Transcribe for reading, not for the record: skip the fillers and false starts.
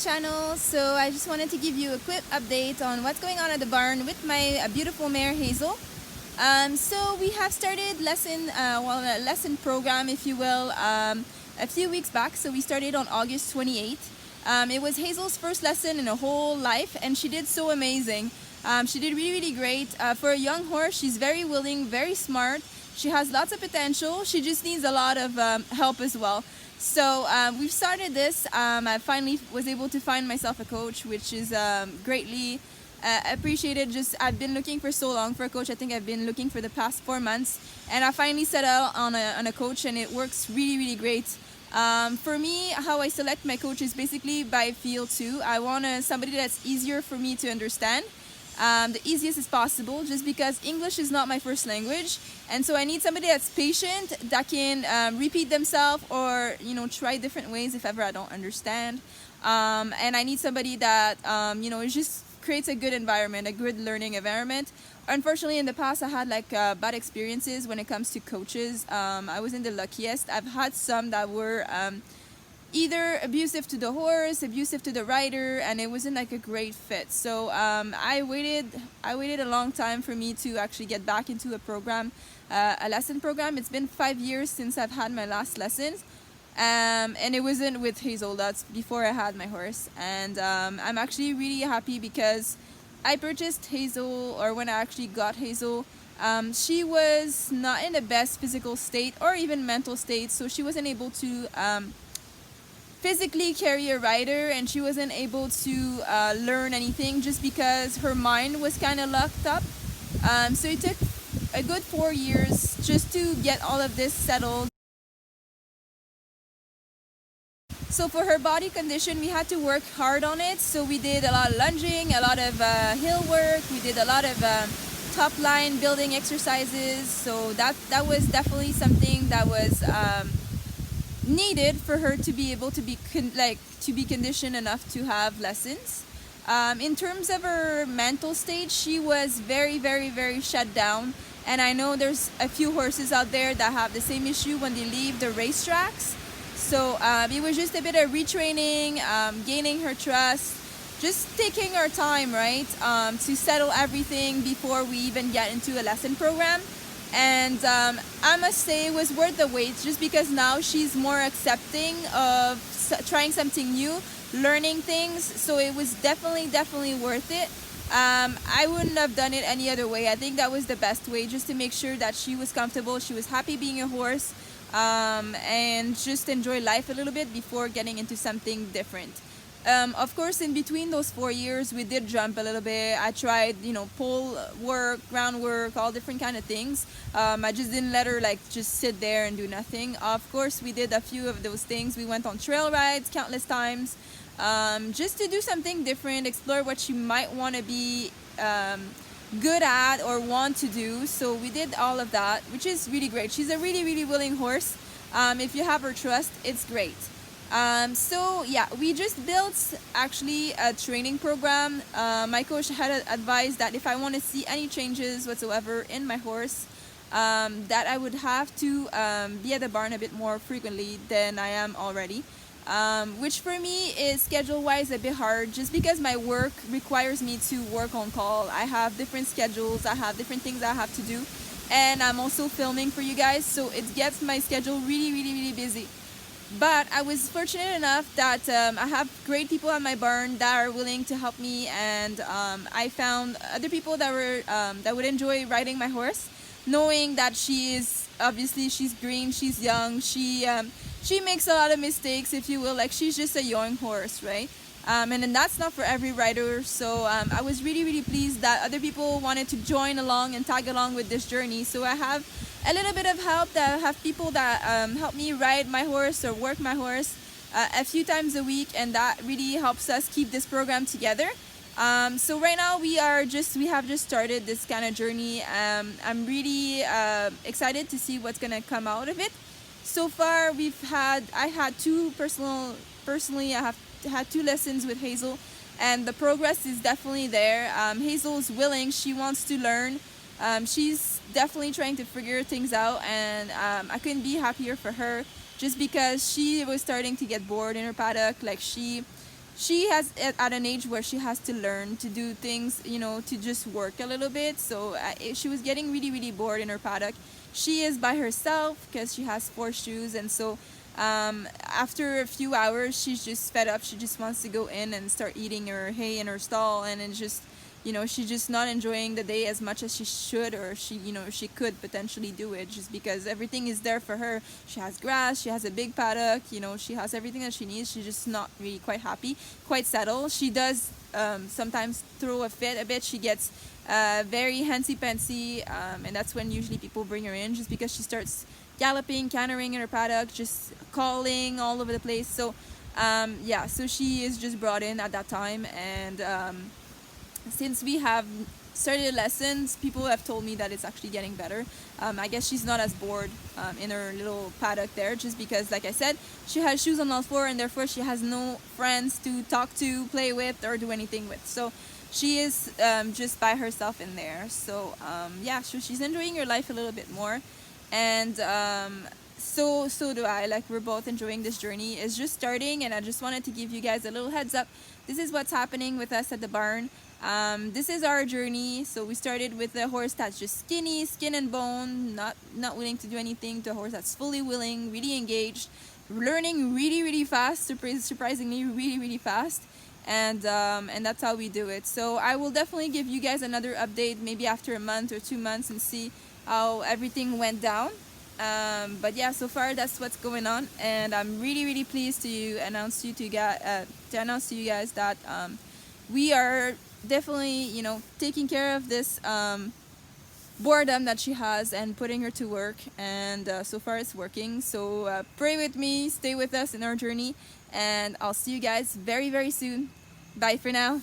channel. So I just wanted to give you a quick update on what's going on at the barn with my beautiful mare Hazel. So we have started a lesson program, if you will, a few weeks back. So we started on August 28th. It was Hazel's first lesson in her whole life, and she did so amazing. She did really great. For a young horse, she's very willing, very smart. She has lots of potential. She just needs a lot of help as well. So we've started this. I finally was able to find myself a coach, which is greatly appreciated. Just I've been looking for so long for a coach. I think I've been looking for the past 4 months, and I finally settled on a coach, and it works really great. For me, how I select my coach is basically by feel too. I want somebody that's easier for me to understand. The easiest as possible, just because English is not my first language, and so I need somebody that's patient, that can repeat themselves, or try different ways if ever I don't understand. And I need somebody that it just creates a good environment, a good learning environment. Unfortunately, in the past, I had bad experiences when it comes to coaches. I wasn't the luckiest. I've had some that were either abusive to the horse, abusive to the rider, and it wasn't a great fit. So I waited a long time for me to actually get back into a lesson program. It's been 5 years since I've had my last lessons, and it wasn't with Hazel. That's before I had my horse, and I'm actually really happy because I purchased Hazel, or when I actually got Hazel, she was not in the best physical state or even mental state, so she wasn't able to physically carry a rider, and she wasn't able to learn anything just because her mind was kind of locked up. So it took a good 4 years just to get all of this settled. So for her body condition, we had to work hard on it. So we did a lot of lunging, a lot of hill work. We did a lot of top line building exercises. So that was definitely something that was needed for her to be able to be conditioned enough to have lessons. In terms of her mental state, she was very shut down, and I know there's a few horses out there that have the same issue when they leave the racetracks. So it was just a bit of retraining, gaining her trust, just taking our time, right, to settle everything before we even get into a lesson program. And I must say it was worth the wait, just because now she's more accepting of trying something new, learning things. So it was definitely worth it. I wouldn't have done it any other way. I think that was the best way, just to make sure that she was comfortable, she was happy being a horse, and just enjoy life a little bit before getting into something different. Of course, in between those 4 years, we did jump a little bit. I tried, pole work, ground work, all different kind of things. I just didn't let her just sit there and do nothing. Of course, we did a few of those things. We went on trail rides countless times, just to do something different, explore what she might want to be good at or want to do. So we did all of that, which is really great. She's a really willing horse. If you have her trust, it's great. So yeah, we just built actually a training program. My coach had advised that if I want to see any changes whatsoever in my horse, that I would have to be at the barn a bit more frequently than I am already, which for me is schedule wise a bit hard, just because my work requires me to work on call. I have different schedules, I have different things I have to do, and I'm also filming for you guys, so it gets my schedule really busy. But I was fortunate enough that I have great people at my barn that are willing to help me, and I found other people that would enjoy riding my horse, knowing that she's green, she's young, she makes a lot of mistakes, if you will. She's just a young horse, right? And then that's not for every rider. So I was really pleased that other people wanted to join along and tag along with this journey. So I have a little bit of help, that I have people that help me ride my horse or work my horse a few times a week, and that really helps us keep this program together. So right now we have just started this kind of journey. I'm really excited to see what's gonna come out of it. So far I had personally I have had 2 lessons with Hazel, and the progress is definitely there. Hazel is willing, she wants to learn. She's definitely trying to figure things out, and I couldn't be happier for her, just because she was starting to get bored in her paddock. she has at an age where she has to learn to do things, you know, to just work a little bit. So she was getting really bored in her paddock. She is by herself because she has 4 shoes, and so after a few hours she's just fed up. She just wants to go in and start eating her hay in her stall, and it's just, you know, she's just not enjoying the day as much as she should, or she, you know, she could potentially do it, just because everything is there for her. She has grass, she has a big paddock, you know, she has everything that she needs. She's just not really quite happy, quite settled. She does sometimes throw a fit a bit. She gets very handsy-pantsy, and that's when usually people bring her in, just because she starts galloping, cantering in her paddock, just calling all over the place. So yeah, so she is just brought in at that time, and since we have started lessons, people have told me that it's actually getting better. I guess she's not as bored in her little paddock there, just because, like I said, she has shoes on all four, and therefore she has no friends to talk to, play with, or do anything with. So she is just by herself in there. So yeah, so she's enjoying her life a little bit more, and so do I. Like, we're both enjoying this journey. It's just starting, and I just wanted to give you guys a little heads up. This is what's happening with us at the barn. This is our journey. So we started with a horse that's just skinny, skin and bone, not willing to do anything, to a horse that's fully willing, really engaged, learning really fast, surprisingly really fast. And that's how we do it. So I will definitely give you guys another update maybe after a month or 2 months, and see how everything went down. But yeah, so far that's what's going on, and I'm really pleased to announce to you guys that we are definitely, you know, taking care of this boredom that she has and putting her to work, and so far it's working. So pray with me, stay with us in our journey, and I'll see you guys very soon. Bye for now.